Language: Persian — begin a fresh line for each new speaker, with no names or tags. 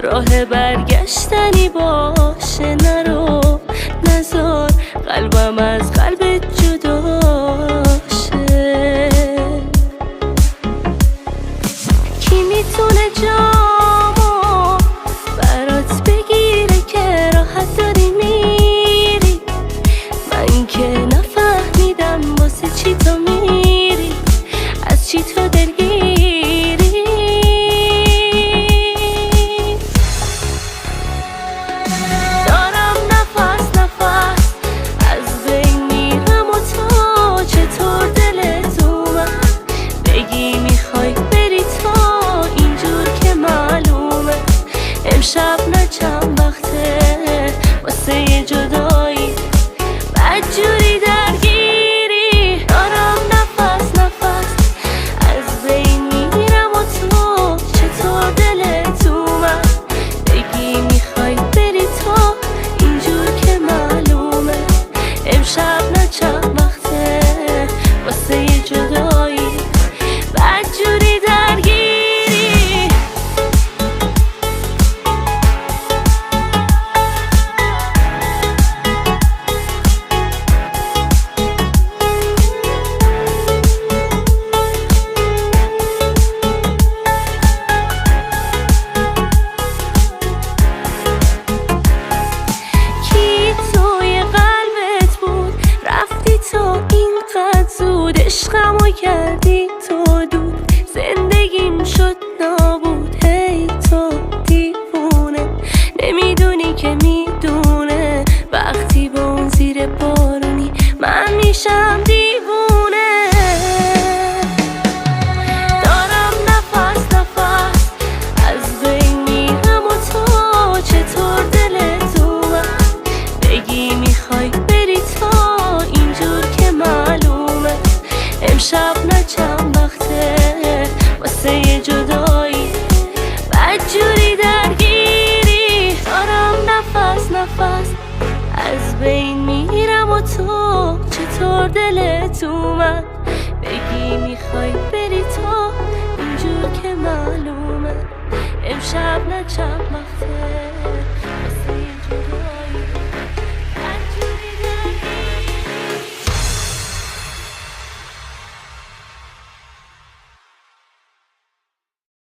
راه برگشتنی باشه، نرو نزار قلبم از قلبت جدا شه. کی میتونه جامو برات بگیره که راحت داری میری؟ من که نفهمیدم واسه چی تو میری، از چی تو دلگیری. دارم نفس نفس از بین میرم و تو چطور دلت اومد بگی میخوای بری تو، اینجور که معلومه امشب نه چند وقته واسه یه جدایی بدجوری درگیری. دارم نفس نفس از بین میرم و تو چطور دلت اومد بگی میخوای بری تو، اینجور که معلومه امشب نه چند وقته واسه یه جدایی بدجوری درگیری. کی توی قلبت بود رفتی تو اینقدر زود، عشقمو کردی تو دود، زندگیم شد نابود. هی تو دیوونه نمیدونی که میدونه وقتی با اون زیر بارونی من میشم دیوونه. دارم نفس نفس از بین میرم و تو چطور دلت اومد بگی میخوای بری تو، اینجور که معلومه امشب نه چند وقته واسه یه جدایی بدجوری درگیری. دارم نفس نفس از بین میرم و تو چطور دلت اومد بگی میخوای بری تو، اینجور که معلومه امشب نه چند وقته